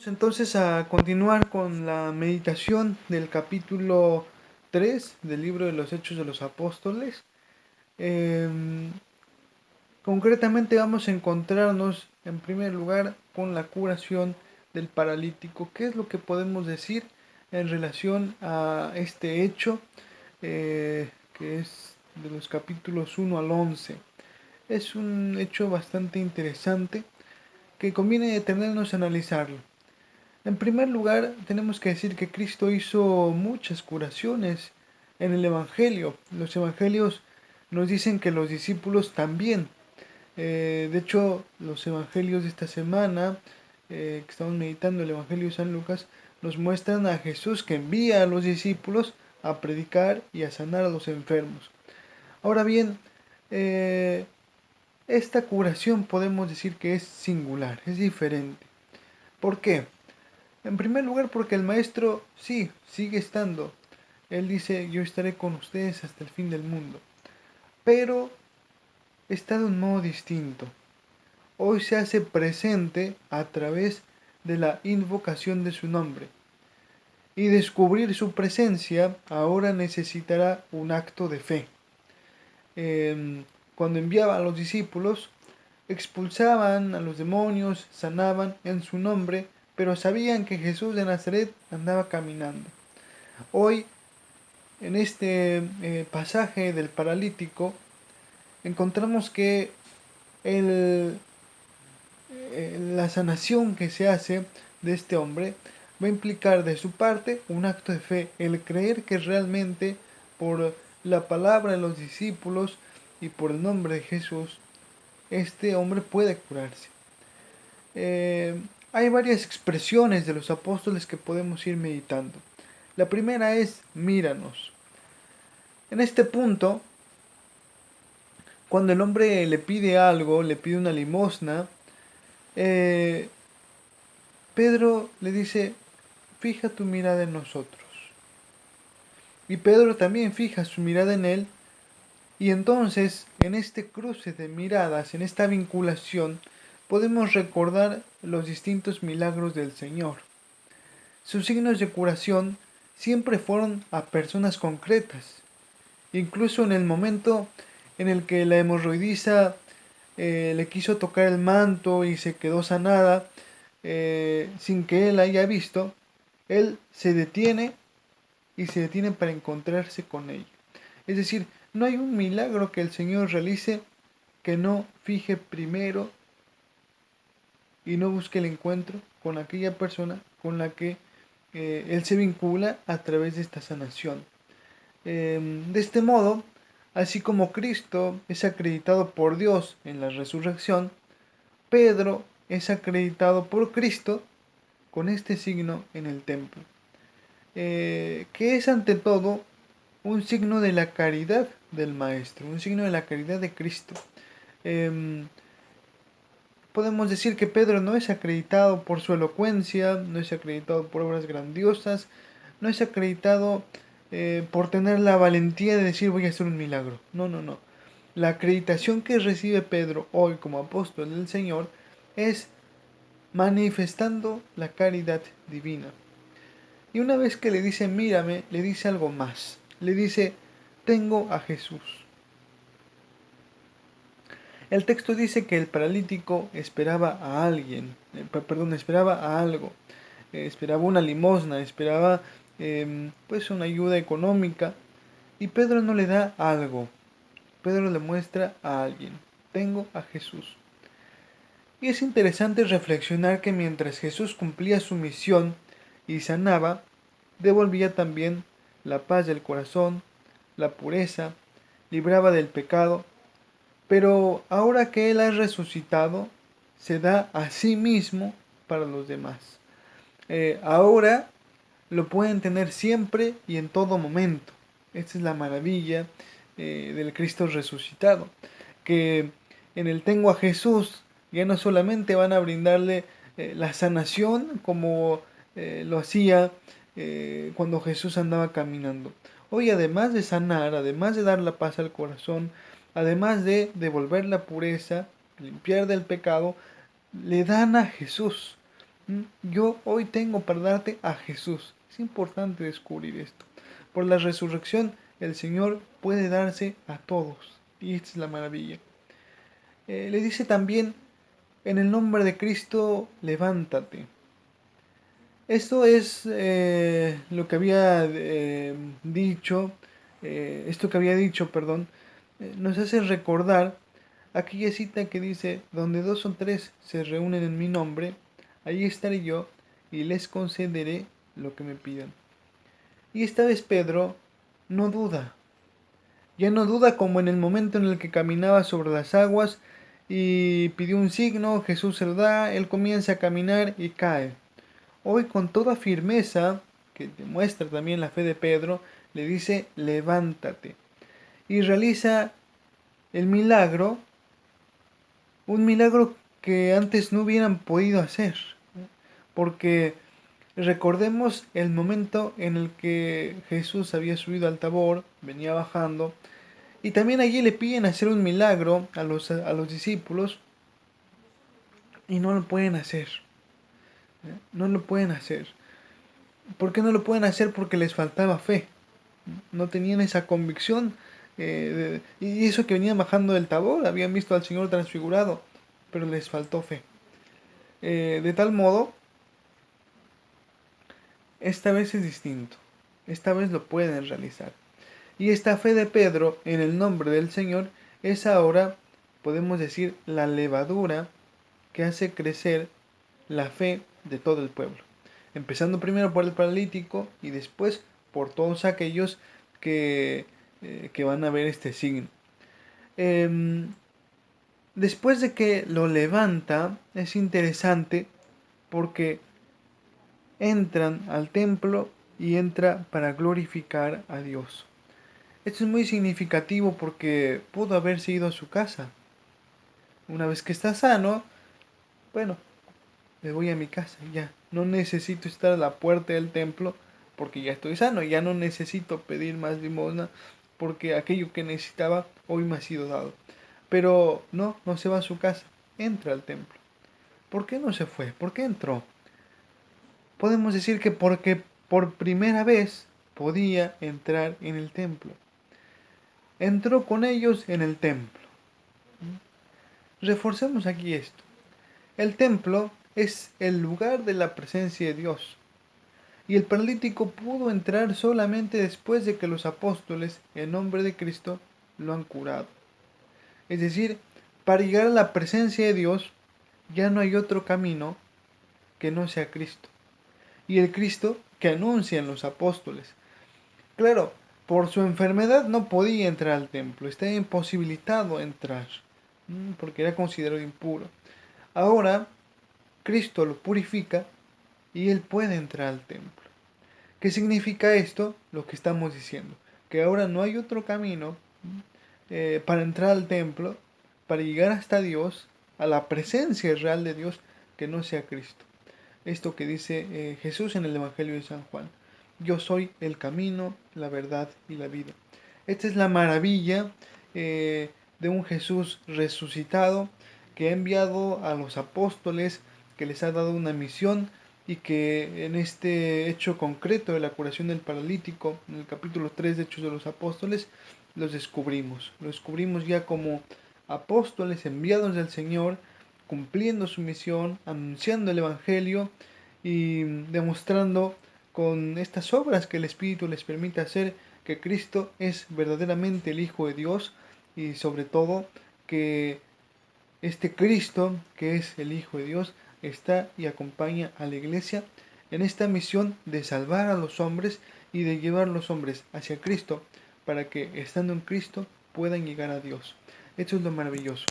Vamos entonces a continuar con la meditación del capítulo 3 del libro de los Hechos de los Apóstoles. Concretamente vamos a encontrarnos en primer lugar con la curación del paralítico. ¿Qué es lo que podemos decir en relación a este hecho que es de los capítulos 1 al 11? Es un hecho bastante interesante que conviene detenernos a analizarlo. En primer lugar, tenemos que decir que Cristo hizo muchas curaciones en el Evangelio. Los Evangelios nos dicen que los discípulos también. De hecho, los Evangelios de esta semana, que estamos meditando el Evangelio de San Lucas, nos muestran a Jesús que envía a los discípulos a predicar y a sanar a los enfermos. Ahora bien, esta curación podemos decir que es singular, es diferente. ¿Por qué? En primer lugar, porque el maestro sí, sigue estando. Él dice, yo estaré con ustedes hasta el fin del mundo. Pero está de un modo distinto. Hoy se hace presente a través de la invocación de su nombre. Y descubrir su presencia ahora necesitará un acto de fe. Cuando enviaba a los discípulos, expulsaban a los demonios, sanaban en su nombre, pero sabían que Jesús de Nazaret andaba caminando. Hoy, en este pasaje del paralítico, encontramos que el, la sanación que se hace de este hombre va a implicar de su parte un acto de fe, el creer que realmente por la palabra de los discípulos y por el nombre de Jesús, este hombre puede curarse. Hay varias expresiones de los apóstoles que podemos ir meditando. La primera es míranos. En este punto, cuando el hombre le pide algo, le pide una limosna, eh, Pedro le dice, fija tu mirada en nosotros. Y Pedro también fija su mirada en él, y entonces en este cruce de miradas, en esta vinculación, podemos recordar los distintos milagros del Señor. Sus signos de curación siempre fueron a personas concretas. Incluso en el momento en el que la hemorroidiza le quiso tocar el manto y se quedó sanada, sin que él haya visto, él se detiene y se detiene para encontrarse con ella. Es decir, no hay un milagro que el Señor realice que no fije primero y no busque el encuentro con aquella persona con la que Él se vincula a través de esta sanación. De este modo, así como Cristo es acreditado por Dios en la resurrección, Pedro es acreditado por Cristo con este signo en el templo, que es ante todo un signo de la caridad del Maestro, un signo de la caridad de Cristo. Eh, Podemos decir que Pedro no es acreditado por su elocuencia, no es acreditado por obras grandiosas, no es acreditado por tener la valentía de decir voy a hacer un milagro. No, no, no. La acreditación que recibe Pedro hoy como apóstol del Señor es manifestando la caridad divina. Y una vez que le dice mírame, le dice algo más. Le dice tengo a Jesús. El texto dice que el paralítico esperaba a alguien, esperaba a algo, esperaba una limosna, esperaba pues una ayuda económica, y Pedro no le da algo, Pedro le muestra a alguien, tengo a Jesús. Y es interesante reflexionar que mientras Jesús cumplía su misión y sanaba, devolvía también la paz del corazón, la pureza, libraba del pecado. Pero ahora que Él ha resucitado, se da a sí mismo para los demás. Ahora lo pueden tener siempre y en todo momento. Esta es la maravilla del Cristo resucitado. Que en el tengo a Jesús ya no solamente van a brindarle la sanación como lo hacía cuando Jesús andaba caminando. Hoy además de sanar, además de dar la paz al corazón, además de devolver la pureza, limpiar del pecado, le dan a Jesús. Yo hoy tengo para darte a Jesús. Es importante descubrir esto. Por la resurrección, el Señor puede darse a todos. Y esta es la maravilla. Le dice también, en el nombre de Cristo, levántate. Esto es lo que había dicho, esto que había dicho, perdón, nos hace recordar aquella cita que dice, donde dos o tres se reúnen en mi nombre, ahí estaré yo y les concederé lo que me pidan. Y esta vez Pedro no duda, ya no duda como en el momento en el que caminaba sobre las aguas y pidió un signo, Jesús se lo da, él comienza a caminar y cae. Hoy con toda firmeza, que demuestra también la fe de Pedro, le dice, levántate. Y realiza el milagro, un milagro que antes no hubieran podido hacer. Porque recordemos el momento en el que Jesús había subido al Tabor, venía bajando, y también allí le piden hacer un milagro a los discípulos, y no lo pueden hacer. No lo pueden hacer. ¿Por qué no lo pueden hacer? Porque les faltaba fe. No tenían esa convicción. Y eso que venían bajando del Tabor, habían visto al Señor transfigurado, pero les faltó fe. De tal modo, esta vez es distinto. Esta vez lo pueden realizar. Y esta fe de Pedro en el nombre del Señor es ahora, podemos decir, la levadura que hace crecer la fe de todo el pueblo. Empezando primero por el paralítico y después por todos aquellos que van a ver este signo. Después de que lo levanta, es interesante porque entran al templo y entra para glorificar a Dios. Esto es muy significativo porque pudo haberse ido a su casa. Una vez que está sano, bueno, me voy a mi casa, ya. No necesito estar a la puerta del templo porque ya estoy sano, ya no necesito pedir más limosna porque aquello que necesitaba hoy me ha sido dado. Pero no, no se va a su casa, entra al templo. ¿Por qué no se fue? ¿Por qué entró? Podemos decir que porque por primera vez podía entrar en el templo. Entró con ellos en el templo. Reforcemos aquí esto. El templo es el lugar de la presencia de Dios. Y el paralítico pudo entrar solamente después de que los apóstoles, en nombre de Cristo, lo han curado. Es decir, para llegar a la presencia de Dios, ya no hay otro camino que no sea Cristo. Y el Cristo que anuncian los apóstoles. Claro, por su enfermedad no podía entrar al templo, estaba imposibilitado a entrar, porque era considerado impuro. Ahora, Cristo lo purifica y él puede entrar al templo. ¿Qué significa esto? Lo que estamos diciendo, que ahora no hay otro camino para entrar al templo, para llegar hasta Dios, a la presencia real de Dios, que no sea Cristo. Esto que dice Jesús en el Evangelio de San Juan. Yo soy el camino, la verdad y la vida. Esta es la maravilla de un Jesús resucitado que ha enviado a los apóstoles, que les ha dado una misión y que en este hecho concreto de la curación del paralítico, en el capítulo 3 de Hechos de los Apóstoles, los descubrimos. Los descubrimos ya como apóstoles enviados del Señor, cumpliendo su misión, anunciando el Evangelio y demostrando con estas obras que el Espíritu les permite hacer que Cristo es verdaderamente el Hijo de Dios y sobre todo que este Cristo, que es el Hijo de Dios, está y acompaña a la iglesia en esta misión de salvar a los hombres y de llevar a los hombres hacia Cristo para que estando en Cristo puedan llegar a Dios. Esto es lo maravilloso.